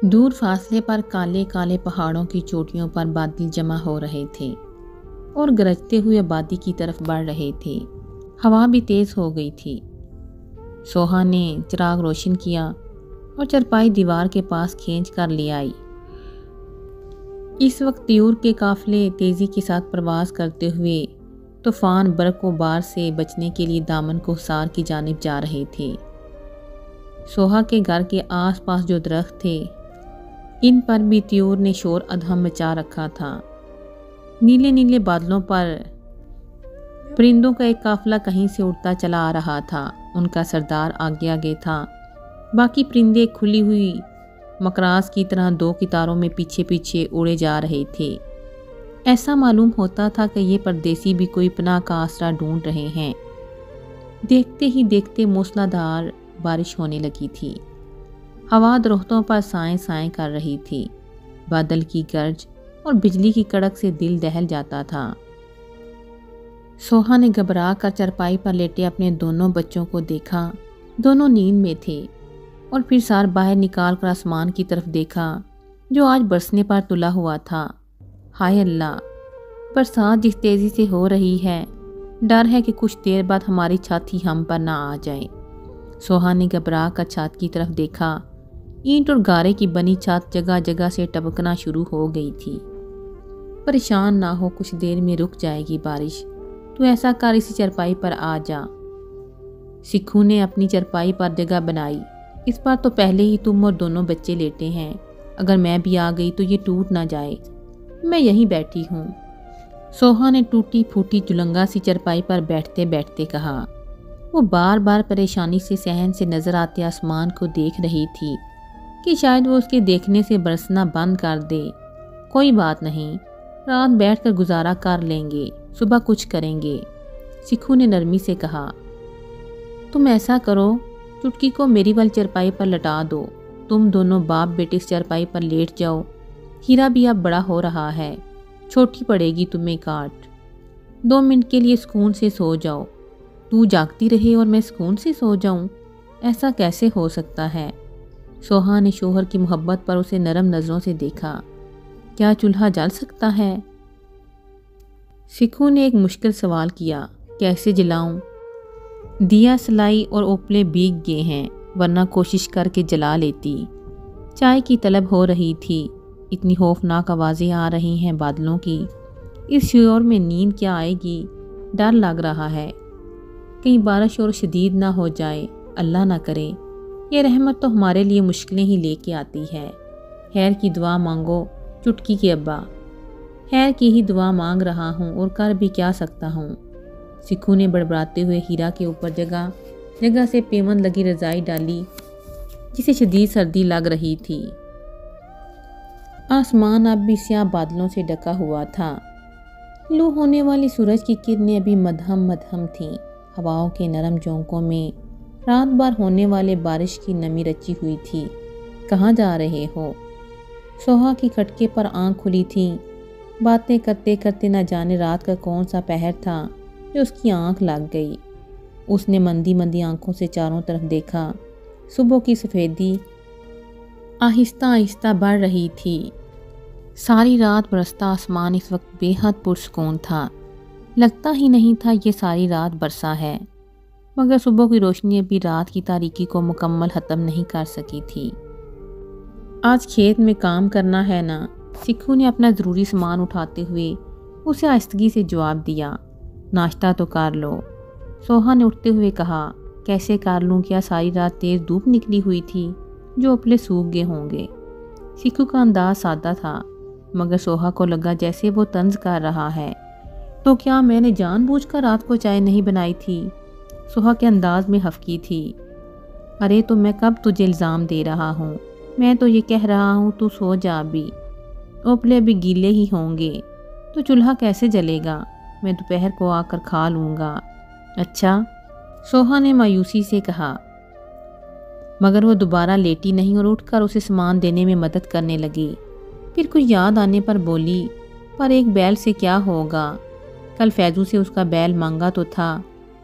دور فاصلے پر کالے کالے پہاڑوں کی چوٹیوں پر بادل جمع ہو رہے تھے اور گرجتے ہوئے آبادی کی طرف بڑھ رہے تھے۔ ہوا بھی تیز ہو گئی تھی۔ سوہا نے چراغ روشن کیا اور چرپائی دیوار کے پاس کھینچ کر لے آئی۔ اس وقت طیور کے قافلے تیزی کے ساتھ پرواز کرتے ہوئے طوفان برق و بار سے بچنے کے لیے دامن کوہسار کی جانب جا رہے تھے۔ سوہا کے گھر کے آس پاس جو درخت تھے ان پر بھی طیور نے شور ادہم مچا رکھا تھا۔ نیلے نیلے بادلوں پر پرندوں کا ایک قافلہ کہیں سے اڑتا چلا آ رہا تھا۔ ان کا سردار آگے آگے تھا، باقی پرندے کھلی ہوئی مکراس کی طرح دو قطاروں میں پیچھے پیچھے اڑے جا رہے تھے۔ ایسا معلوم ہوتا تھا کہ یہ پردیسی بھی کوئی پناہ کا آسرا ڈھونڈ رہے ہیں۔ دیکھتے ہی دیکھتے موسلا دھار بارش ہونے لگی تھی۔ ہوا درختوں پر سائیں سائیں کر رہی تھی۔ بادل کی گرج اور بجلی کی کڑک سے دل دہل جاتا تھا۔ سوہا نے گھبرا کر چرپائی پر لیٹے اپنے دونوں بچوں کو دیکھا۔ دونوں نیند میں تھے اور پھر سار باہر نکال کر آسمان کی طرف دیکھا جو آج برسنے پر تلا ہوا تھا۔ ہائے اللہ، برسات جس تیزی سے ہو رہی ہے، ڈر ہے کہ کچھ دیر بعد ہماری چھت ہی ہم پر نہ آ جائے۔ سوہا نے گھبرا کر چھت کی طرف دیکھا۔ اینٹ اور گارے کی بنی چھت جگہ جگہ سے ٹپکنا شروع ہو گئی تھی۔ پریشان نہ ہو، کچھ دیر میں رک جائے گی بارش۔ تو ایسا کر اسی چرپائی پر آ جا۔ سکھو نے اپنی چرپائی پر جگہ بنائی۔ اس پر تو پہلے ہی تم اور دونوں بچے لیٹے ہیں، اگر میں بھی آ گئی تو یہ ٹوٹ نہ جائے۔ میں یہیں بیٹھی ہوں۔ سوہا نے ٹوٹی پھوٹی چلنگا سی چرپائی پر بیٹھتے بیٹھتے کہا۔ وہ بار بار پریشانی سے صحن سے نظر آتے آسمان کو دیکھ رہی تھی کہ شاید وہ اس کے دیکھنے سے برسنا بند کر دے۔ کوئی بات نہیں، رات بیٹھ کر گزارا کر لیں گے، صبح کچھ کریں گے، سکھو نے نرمی سے کہا۔ تم ایسا کرو، چٹکی کو میری والی چرپائی پر لٹا دو۔ تم دونوں باپ بیٹے اس چرپائی پر لیٹ جاؤ۔ ہیرا بھی اب بڑا ہو رہا ہے، چھوٹی پڑے گی تمہیں کاٹ۔ 2 منٹ کے لیے سکون سے سو جاؤ۔ تو جاگتی رہے اور میں سکون سے سو جاؤں؟ ایسا کیسے ہو سکتا ہے؟ سوہا نے شوہر کی محبت پر اسے نرم نظروں سے دیکھا۔ کیا چولہا جل سکتا ہے؟ سکھو نے ایک مشکل سوال کیا۔ کیسے جلاؤں؟ دیا سلائی اور اوپلے بھیگ گئے ہیں، ورنہ کوشش کر کے جلا لیتی۔ چائے کی طلب ہو رہی تھی۔ اتنی خوفناک آوازیں آ رہی ہیں بادلوں کی۔ اس شور میں نیند کیا آئے گی؟ ڈر لگ رہا ہے کہیں بارش اور شدید نہ ہو جائے، اللہ نہ کرے۔ یہ رحمت تو ہمارے لیے مشکلیں ہی لے کے آتی ہے۔ خیر کی دعا مانگو چٹکی کے ابا۔ خیر کی ہی دعا مانگ رہا ہوں اور کر بھی کیا سکتا ہوں۔ سکھو نے بڑبڑاتے ہوئے ہیرا کے اوپر جگہ جگہ سے پیوند لگی رضائی ڈالی جسے شدید سردی لگ رہی تھی۔ آسمان اب بھی سیاہ بادلوں سے ڈکا ہوا تھا۔ لو ہونے والی سورج کی کرنیں ابھی مدھم مدھم تھیں۔ ہواؤں کے نرم جھونکوں میں رات بھر ہونے والے بارش کی نمی رچی ہوئی تھی۔ کہاں جا رہے ہو؟ سوہا کی کھٹکے پر آنکھ کھلی تھی۔ باتیں کرتے کرتے نہ جانے رات کا کون سا پہر تھا جو اس کی آنکھ لگ گئی۔ اس نے مندی مندی آنکھوں سے چاروں طرف دیکھا۔ صبح کی سفیدی آہستہ آہستہ بڑھ رہی تھی۔ ساری رات برستا آسمان اس وقت بے حد پرسکون تھا۔ لگتا ہی نہیں تھا یہ ساری رات برسا ہے، مگر صبح کی روشنی ابھی رات کی تاریکی کو مکمل ختم نہیں کر سکی تھی۔ آج کھیت میں کام کرنا ہے نا؟ سکھو نے اپنا ضروری سامان اٹھاتے ہوئے اسے آہستگی سے جواب دیا۔ ناشتہ تو کر لو، سوہا نے اٹھتے ہوئے کہا۔ کیسے کر لوں؟ کیا ساری رات تیز دھوپ نکلی ہوئی تھی جو اپلے سوکھ گئے ہوں گے؟ سکھو کا انداز سادہ تھا، مگر سوہا کو لگا جیسے وہ طنز کر رہا ہے۔ تو کیا میں نے جان بوجھ کر رات کو چائے نہیں بنائی تھی؟ سوہا کے انداز میں ہفکی تھی۔ ارے تو میں کب تجھے الزام دے رہا ہوں؟ میں تو یہ کہہ رہا ہوں تو سو جا بھی، اوپلے بھی گیلے ہی ہوں گے تو چولہا کیسے جلے گا؟ میں دوپہر کو آ کر کھا لوں گا۔ اچھا، سوہا نے مایوسی سے کہا، مگر وہ دوبارہ لیٹی نہیں اور اٹھ کر اسے سامان دینے میں مدد کرنے لگی۔ پھر کچھ یاد آنے پر بولی، پر ایک بیل سے کیا ہوگا؟ کل فیضو سے اس کا بیل مانگا تو تھا،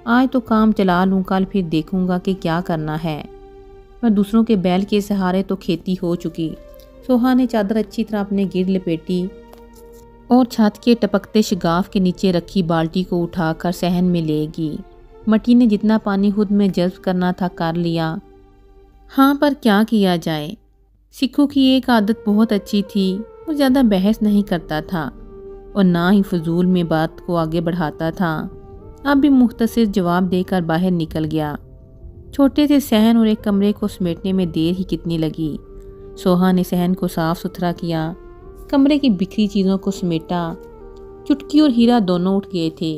آج تو کام چلا لوں، کل پھر دیکھوں گا کہ کیا کرنا ہے۔ پر دوسروں کے بیل کے سہارے تو کھیتی ہو چکی، سوہا نے چادر اچھی طرح اپنے گرد لپیٹی اور چھت کے ٹپکتے شگاف کے نیچے رکھی بالٹی کو اٹھا کر صحن میں لے گی۔ مٹی نے جتنا پانی خود میں جذب کرنا تھا کر لیا۔ ہاں پر کیا کیا جائے؟ سکھو کی ایک عادت بہت اچھی تھی، وہ زیادہ بحث نہیں کرتا تھا اور نہ ہی فضول میں بات کو آگے بڑھاتا تھا۔ اب بھی مختصر جواب دے کر باہر نکل گیا۔ چھوٹے سے صحن اور ایک کمرے کو سمیٹنے میں دیر ہی کتنی لگی۔ سوہا نے صحن کو صاف ستھرا کیا، کمرے کی بکھری چیزوں کو سمیٹا۔ چٹکی اور ہیرا دونوں اٹھ گئے تھے،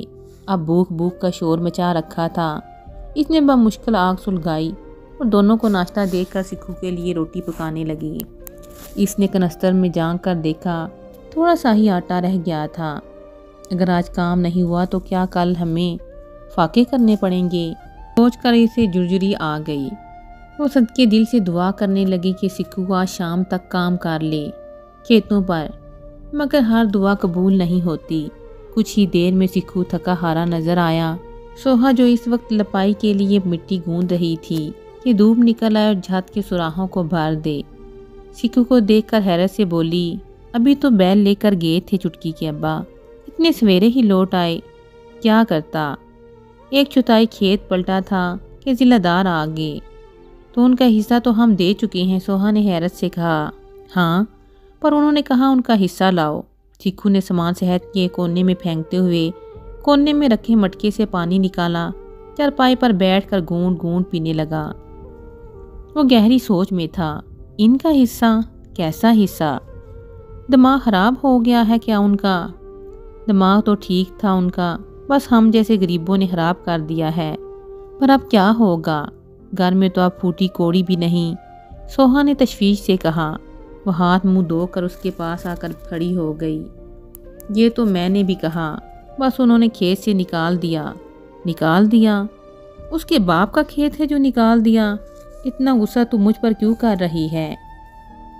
اب بھوک بھوک کا شور مچا رکھا تھا۔ اس نے بمشکل آگ سلگائی اور دونوں کو ناشتہ دے کر سکھو کے لیے روٹی پکانے لگی۔ اس نے کنستر میں جھانک کر دیکھا، تھوڑا سا ہی آٹا رہ گیا تھا۔ اگر آج کام نہیں ہوا تو کیا کل ہمیں فاقے کرنے پڑیں گے؟ سوچ کر اسے جرجری آ گئی۔ وہ صدقے دل سے دعا کرنے لگی کہ سکھو آج شام تک کام کر لے کھیتوں پر، مگر ہر دعا قبول نہیں ہوتی۔ کچھ ہی دیر میں سکھو تھکا ہارا نظر آیا۔ سوہا جو اس وقت لپائی کے لیے مٹی گوند رہی تھی کہ دھوپ نکل آئے اور چھت کے سوراخوں کو بھر دے۔ سکھو کو دیکھ کر حیرت سے بولی، ابھی تو بیل لے کر گئے تھے چٹکی کے ابا، اتنے سویرے ہی لوٹ آئے، کیا کرتا؟ ایک چوتھائی کھیت پلٹا تھا کہ ضلع دار آ گئے، تو ان کا حصہ تو ہم دے چکے ہیں۔ سوہا نے حیرت سے کہا، ہاں پر انہوں نے کہا ان کا حصہ لاؤ۔ سکھو نے سامان صحت کے کونے میں پھینکتے ہوئے کونے میں رکھے مٹکے سے پانی نکالا، چارپائی پر بیٹھ کر گونڈ گونڈ پینے لگا۔ وہ گہری سوچ میں تھا، ان کا حصہ؟ کیسا حصہ؟ دماغ خراب ہو گیا ہے کیا ان کا؟ دماغ تو ٹھیک تھا ان کا، بس ہم جیسے غریبوں نے خراب کر دیا ہے۔ پر اب کیا ہوگا؟ گھر میں تو اب پھوٹی کوڑی بھی نہیں۔ سوہا نے تشویش سے کہا۔ وہ ہاتھ منہ دھو کر اس کے پاس آ کر کھڑی ہو گئی۔ یہ تو میں نے بھی کہا، بس انہوں نے کھیت سے نکال دیا۔ نکال دیا؟ اس کے باپ کا کھیت ہے جو نکال دیا؟ اتنا غصہ تو مجھ پر کیوں کر رہی ہے؟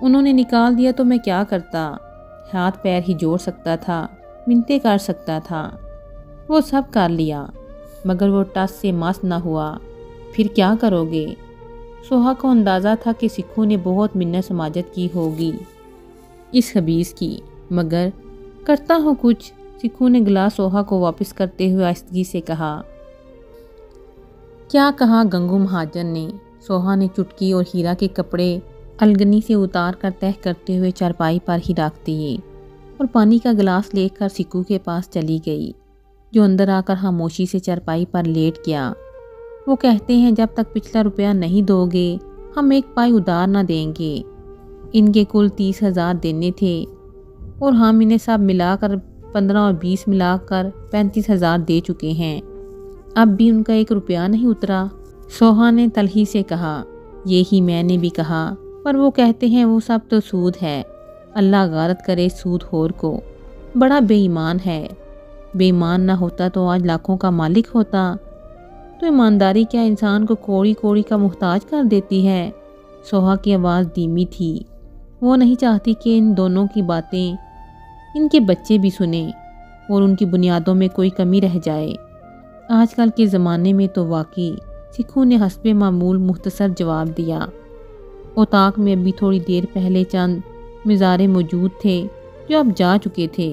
انہوں نے نکال دیا تو میں کیا کرتا؟ ہاتھ پیر ہی جوڑ سکتا تھا، منتیں کر سکتا تھا، وہ سب کر لیا، مگر وہ ٹس سے مس نہ ہوا۔ پھر کیا کرو گے؟ سوہا کو اندازہ تھا کہ سکھو نے بہت منت سماجت کی ہوگی اس خبیث کی، مگر کرتا ہوں کچھ۔ سکھو نے گلاس سوہا کو واپس کرتے ہوئے آہستگی سے کہا۔ کیا کہا گنگو مہاجن نے؟ سوہا نے چٹکی اور ہیرا کے کپڑے الگنی سے اتار کر تہہ کرتے ہوئے چارپائی پر ہی رکھ دیے اور پانی کا گلاس لے کر سکھو کے پاس چلی گئی، جو اندر آ کر خاموشی سے چارپائی پر لیٹ گیا۔ وہ کہتے ہیں جب تک پچھلا روپیہ نہیں دو گے ہم ایک پائی ادھار نہ دیں گے۔ ان کے کل 30,000 دینے تھے اور ہم انہیں سب ملا کر 15 اور 20 ملا کر 35,000 دے چکے ہیں، اب بھی ان کا 1 روپیہ نہیں اترا۔ سوہا نے تلخی سے کہا، یہی میں نے بھی کہا، پر وہ کہتے ہیں وہ سب تو سود ہے، اللہ غارت کرے سود خور کو، بڑا بے ایمان ہے۔ بے ایمان نہ ہوتا تو آج لاکھوں کا مالک ہوتا۔ تو ایمانداری کیا انسان کو کوڑی کوڑی کا محتاج کر دیتی ہے؟ سوہا کی آواز دھیمی تھی۔ وہ نہیں چاہتی کہ ان دونوں کی باتیں ان کے بچے بھی سنیں اور ان کی بنیادوں میں کوئی کمی رہ جائے۔ آج کل کے زمانے میں تو واقعی، سکھو نے حسب معمول مختصر جواب دیا۔ اوطاق میں ابھی تھوڑی دیر پہلے چند مزارے موجود تھے جو اب جا چکے تھے۔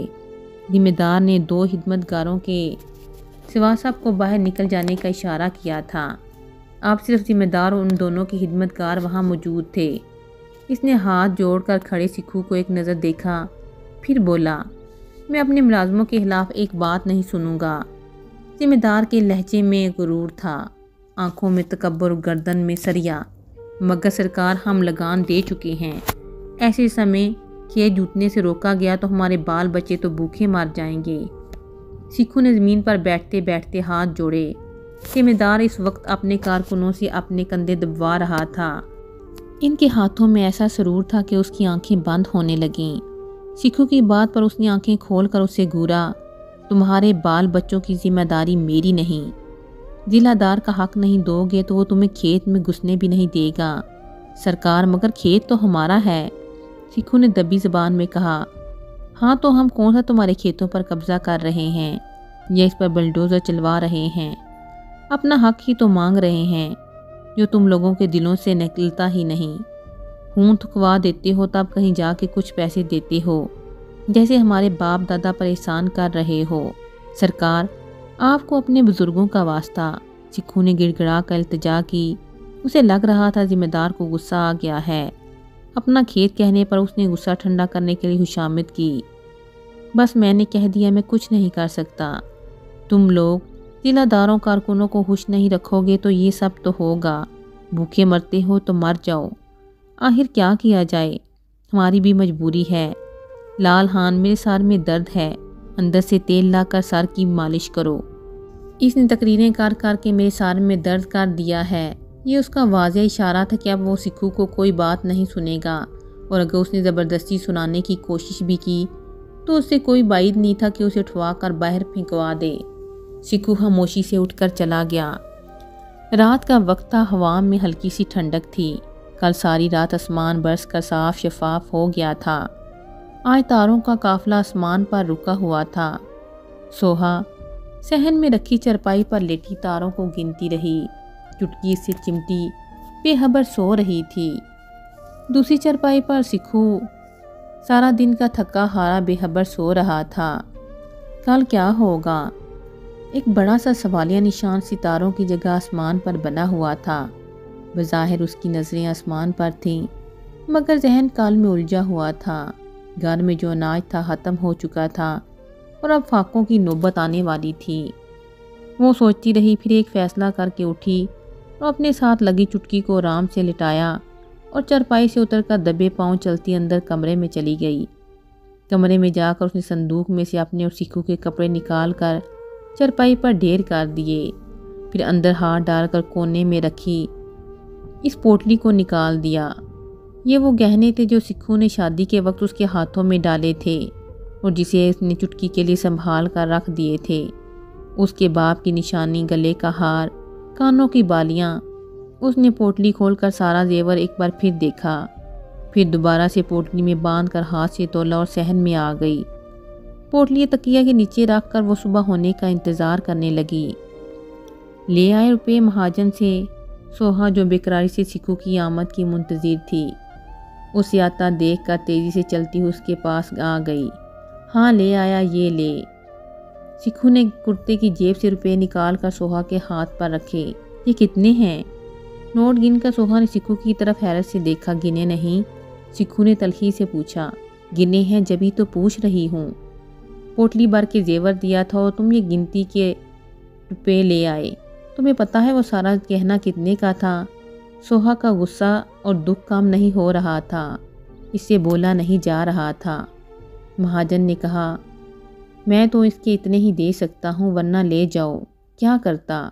ذمہ دار نے 2 خدمت گاروں کے سوا سب کو باہر نکل جانے کا اشارہ کیا تھا۔ اب صرف ذمہ دار اور ان دونوں کے خدمت گار وہاں موجود تھے۔ اس نے ہاتھ جوڑ کر کھڑے سکھو کو ایک نظر دیکھا، پھر بولا، میں اپنے ملازموں کے خلاف ایک بات نہیں سنوں گا۔ ذمہ دار کے لہجے میں غرور تھا، آنکھوں میں تکبر، گردن میں سریا۔ مگر سرکار ہم لگان دے چکے ہیں، ایسے سمے کھیت جوتنے سے روکا گیا تو ہمارے بال بچے تو بھوکے مار جائیں گے۔ سکھو نے زمین پر بیٹھتے بیٹھتے ہاتھ جوڑے۔ ذمہ دار اس وقت اپنے کارکنوں سے اپنے کندھے دبوا رہا تھا۔ ان کے ہاتھوں میں ایسا سرور تھا کہ اس کی آنکھیں بند ہونے لگیں۔ سکھو کی بات پر اس نے آنکھیں کھول کر اسے گھورا، تمہارے بال بچوں کی ذمہ داری میری نہیں۔ ضلع دار کا حق نہیں دو گے تو وہ تمہیں کھیت میں گھسنے بھی نہیں دے گا۔ سرکار مگر کھیت تو ہمارا ہے، سکھو نے دبی زبان میں کہا۔ ہاں تو ہم کون سا تمہارے کھیتوں پر قبضہ کر رہے ہیں یا اس پر بلڈوزر چلوا رہے ہیں؟ اپنا حق ہی تو مانگ رہے ہیں جو تم لوگوں کے دلوں سے نکلتا ہی نہیں۔ خون تھکوا دیتے ہو تب کہیں جا کے کچھ پیسے دیتے ہو، جیسے ہمارے باپ دادا پر احسان کر رہے ہو۔ سرکار، آپ کو اپنے بزرگوں کا واسطہ۔ سکھو نے گڑ گڑا کر التجا کی۔ اسے لگ رہا تھا ذمہ دار کو غصہ آ گیا ہے۔ اپنا کھیت کہنے پر اس نے غصہ ٹھنڈا کرنے کے لیے خوشامد کی۔ بس میں نے کہہ دیا، میں کچھ نہیں کر سکتا۔ تم لوگ ضلع داروں کارکنوں کو خوش نہیں رکھو گے تو یہ سب تو ہوگا۔ بھوکے مرتے ہو تو مر جاؤ، آخر کیا کیا جائے، ہماری بھی مجبوری ہے۔ لال ہان، میرے سر میں درد ہے، اندر سے تیل لا کر سر کی مالش کرو۔ اس نے تقریریں کر کر کے میرے سر میں درد کر دیا ہے۔ یہ اس کا واضح اشارہ تھا کہ اب وہ سکھو کو کوئی بات نہیں سنے گا، اور اگر اس نے زبردستی سنانے کی کوشش بھی کی تو اس سے کوئی بعید نہیں تھا کہ اسے اٹھوا کر باہر پھینکوا دے۔ سکھو خاموشی سے اٹھ کر چلا گیا۔ رات کا وقت تھا، ہوا میں ہلکی سی ٹھنڈک تھی۔ کل ساری رات آسمان برس کر صاف شفاف ہو گیا تھا۔ آج تاروں کا قافلہ آسمان پر رکا ہوا تھا۔ سوہا صحن میں رکھی چرپائی پر لیٹی تاروں کو گنتی رہی۔ چٹکی سے چمٹی بے خبر سو رہی تھی۔ دوسری چرپائی پر سکھو سارا دن کا تھکا ہارا بے خبر سو رہا تھا۔ کل کیا ہوگا؟ ایک بڑا سا سوالیہ نشان ستاروں کی جگہ آسمان پر بنا ہوا تھا۔ بظاہر اس کی نظریں آسمان پر تھیں، مگر ذہن کال میں الجھا ہوا تھا۔ گھر میں جو اناج تھا ختم ہو چکا تھا اور اب فاقوں کی نوبت آنے والی تھی۔ وہ سوچتی رہی، پھر ایک فیصلہ کر کے اٹھی اور اپنے ساتھ لگی چٹکی کو آرام سے لٹایا اور چرپائی سے اتر کر دبے پاؤں چلتی اندر کمرے میں چلی گئی۔ کمرے میں جا کر اس نے صندوق میں سے اپنے اور سکھو کے کپڑے نکال کر چرپائی پر ڈھیر کر دیے، پھر اندر ہاتھ ڈال کر کونے میں رکھی اس پوٹلی کو نکال دیا۔ یہ وہ گہنے تھے جو سکھو نے شادی کے وقت اس کے ہاتھوں میں ڈالے تھے اور جسے اس نے چٹکی کے لیے سنبھال کر رکھ دیے تھے۔ اس کے باپ کی نشانی، گلے کا ہار، کانوں کی بالیاں۔ اس نے پوٹلی کھول کر سارا زیور ایک بار پھر دیکھا، پھر دوبارہ سے پوٹلی میں باندھ کر ہاتھ سے تولا اور صحن میں آ گئی۔ پوٹلی تکیہ کے نیچے رکھ کر وہ صبح ہونے کا انتظار کرنے لگی۔ لے آئے روپے مہاجن سے؟ سوہا جو بےقراری سے سکھو کی آمد کی منتظر تھی، اسے آتا دیکھ کر تیزی سے چلتی ہوئی اس کے پاس آ گئی۔ ہاں لے آیا، یہ لے۔ سکھو نے کرتے کی جیب سے روپے نکال کر سوہا کے ہاتھ پر رکھے۔ یہ کتنے ہیں؟ نوٹ گن کر سوہا نے سکھو کی طرف حیرت سے دیکھا۔ گنے نہیں؟ سکھو نے تلخی سے پوچھا۔ گنے ہیں جبھی تو پوچھ رہی ہوں۔ پوٹلی بھر کے زیور دیا تھا اور تم یہ گنتی کے روپے لے آئے۔ تمہیں پتہ ہے وہ سارا گہنا کتنے کا تھا؟ سوہا کا غصہ اور دکھ کم نہیں ہو رہا تھا، اس سے بولا نہیں جا رہا تھا۔ مہاجن نے کہا، میں تو اس کے اتنے ہی دے سکتا ہوں، ورنہ لے جاؤ۔ کیا کرتا؟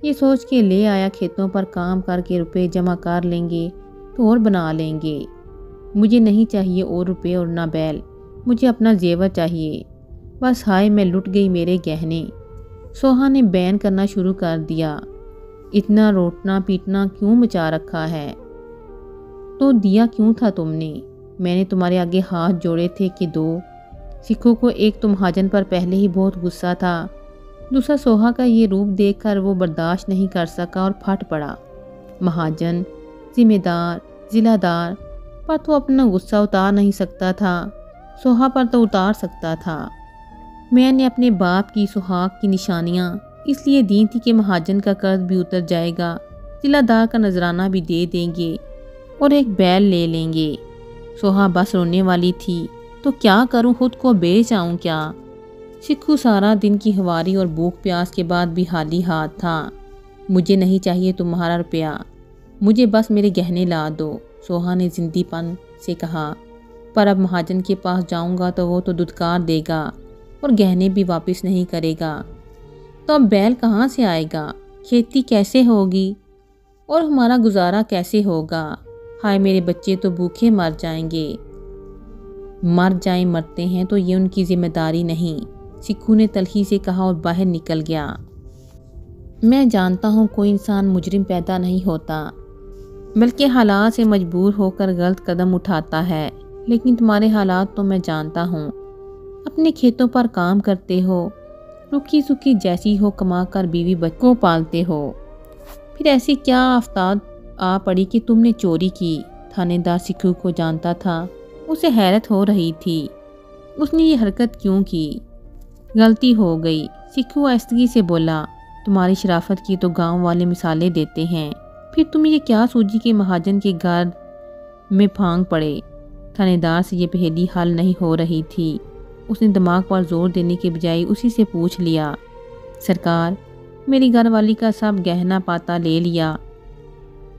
یہ سوچ کے لے آیا، کھیتوں پر کام کر کے روپے جمع کر لیں گے تو اور بنا لیں گے۔ مجھے نہیں چاہیے اور روپے اور نہ بیل، مجھے اپنا زیور چاہیے۔ بس ہائے میں لٹ گئی میرے گہنے۔ سوہا نے بین کرنا شروع کر دیا۔ اتنا روٹنا پیٹنا کیوں مچا رکھا ہے؟ تو دیا کیوں تھا تم نے؟ میں نے تمہارے آگے ہاتھ جوڑے تھے کہ دو۔ سکھو کو ایک تو مہاجن پر پہلے ہی بہت غصہ تھا، دوسرا سوہا کا یہ روپ دیکھ کر وہ برداشت نہیں کر سکا اور پھٹ پڑا۔ مہاجن، ذمہ دار، ضلع دار پر تو اپنا غصہ اتار نہیں سکتا تھا، سوہا پر تو اتار سکتا تھا۔ میں نے اپنے باپ کی سہاگ کی نشانیاں اس لیے دی تھی کہ مہاجن کا قرض بھی اتر جائے گا، ضلع دار کا نذرانہ بھی دے دیں گے اور ایک بیل لے لیں گے۔ سوہا بس رونے والی تھی، تو کیا کروں، خود کو بیچ آؤں کیا؟ سکھو سارا دن کی ہواری اور بھوک پیاس کے بعد بھی خالی ہاتھ تھا۔ مجھے نہیں چاہیے تمہارا روپیہ، مجھے بس میرے گہنے لا دو، سوہا نے زندی پن سے کہا۔ پر اب مہاجن کے پاس جاؤں گا تو وہ تو دھتکار دے گا اور گہنے بھی واپس نہیں کرے گا، تو اب بیل کہاں سے آئے گا؟ کھیتی کیسے ہوگی اور ہمارا گزارا کیسے ہوگا؟ ہائے میرے بچے تو بھوکے مر جائیں گے۔ مر جائیں مرتے ہیں تو یہ ان کی ذمہ داری نہیں، سکھو نے تلخی سے کہا اور باہر نکل گیا۔ میں جانتا ہوں کوئی انسان مجرم پیدا نہیں ہوتا، بلکہ حالات سے مجبور ہو کر غلط قدم اٹھاتا ہے، لیکن تمہارے حالات تو میں جانتا ہوں۔ اپنے کھیتوں پر کام کرتے ہو، رکھی سکھی جیسی ہو کما کر بیوی بچوں کو پالتے ہو، پھر ایسی کیا آفتاب آ پڑی کہ تم نے چوری کی؟ تھانے دار سکھو کو جانتا تھا، اسے حیرت ہو رہی تھی اس نے یہ حرکت کیوں کی۔ غلطی ہو گئی، سکھو آہستگی سے بولا، تمہاری شرافت کی تو گاؤں والے مثالیں دیتے ہیں، پھر تمہیں یہ کیا سوجی کہ مہاجن کے گھر میں پھانگ پڑے۔ تھانے دار سے یہ پہلی حل نہیں ہو رہی تھی۔ اس نے دماغ پر زور دینے کے بجائے اسی سے پوچھ لیا، سرکار میری گھر والی کا سب گہنا پاتا لے لیا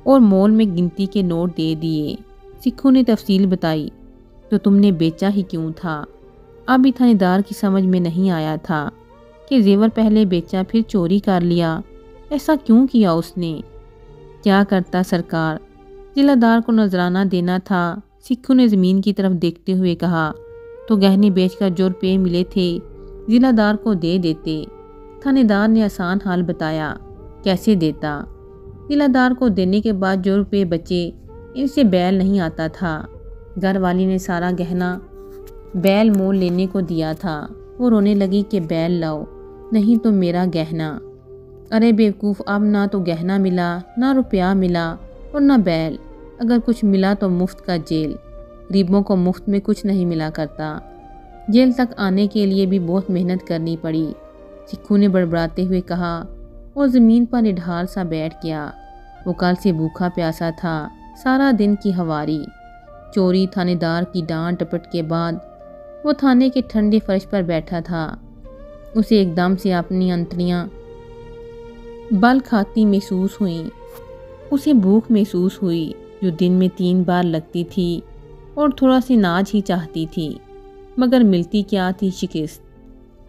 اور مول میں گنتی کے نوٹ دے دیے۔ سکھو نے تفصیل بتائی، تو تم نے بیچا ہی کیوں تھا؟ ابھی تھانے دار کی سمجھ میں نہیں آیا تھا کہ زیور پہلے بیچا پھر چوری کر لیا، ایسا کیوں کیا اس نے؟ کیا کرتا سرکار، ضلع دار کو نذرانہ دینا تھا۔ سکھو نے زمین کی طرف دیکھتے ہوئے کہا، تو گہنے بیچ کر جو روپے ملے تھے ضلع دار کو دے دیتے۔ تھانے دار نے آسان حال بتایا، کیسے دیتا؟ ضلع دار کو دینے کے بعد جو روپے بچے ان سے بیل نہیں آتا تھا۔ گھر والی نے سارا گہنا بیل مول لینے کو دیا تھا۔ وہ رونے لگی کہ بیل لاؤ نہیں تو میرا گہنا۔ ارے بیوقوف، اب نہ تو گہنا ملا، نہ روپیہ ملا اور نہ بیل۔ اگر کچھ ملا تو مفت کا جیل۔ غریبوں کو مفت میں کچھ نہیں ملا کرتا۔ جیل تک آنے کے لیے بھی بہت محنت کرنی پڑی۔ سکھو نے بڑبڑاتے ہوئے کہا اور زمین پر نڈھال سا بیٹھ گیا۔ وہ کل سے بھوکا پیاسا تھا، سارا دن کی ہواری، چوری، تھانے دار کی ڈانٹ ٹپٹ کے بعد وہ تھانے کے ٹھنڈے فرش پر بیٹھا تھا۔ اسے ایک دم سے اپنی انتڑیاں بل کھاتی محسوس ہوئیں۔ اسے بھوک محسوس ہوئی جو دن میں 3 بار لگتی تھی اور تھوڑا سی ناج ہی چاہتی تھی، مگر ملتی کیا تھی؟ شکست۔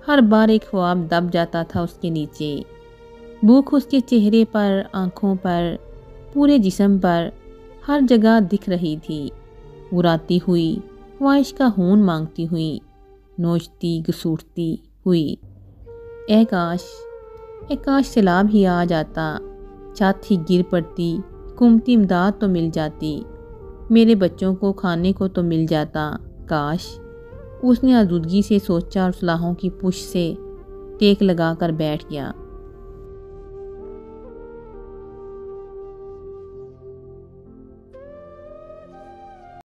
ہر بار ایک خواب دب جاتا تھا اس کے نیچے۔ بھوک اس کے چہرے پر، آنکھوں پر، پورے جسم پر، ہر جگہ دکھ رہی تھی۔ براتی ہوئی، خواہش کا خون مانگتی ہوئی، نوچتی گسوٹتی ہوئی۔ اے کاش سیلاب ہی آ جاتا، چھت ہی گر پڑتی، حکومتی امداد تو مل جاتی، میرے بچوں کو کھانے کو تو مل جاتا، کاش۔ اس نے آزودگی سے سوچا اور صلاحوں کی پشت سے ٹیک لگا کر بیٹھ گیا۔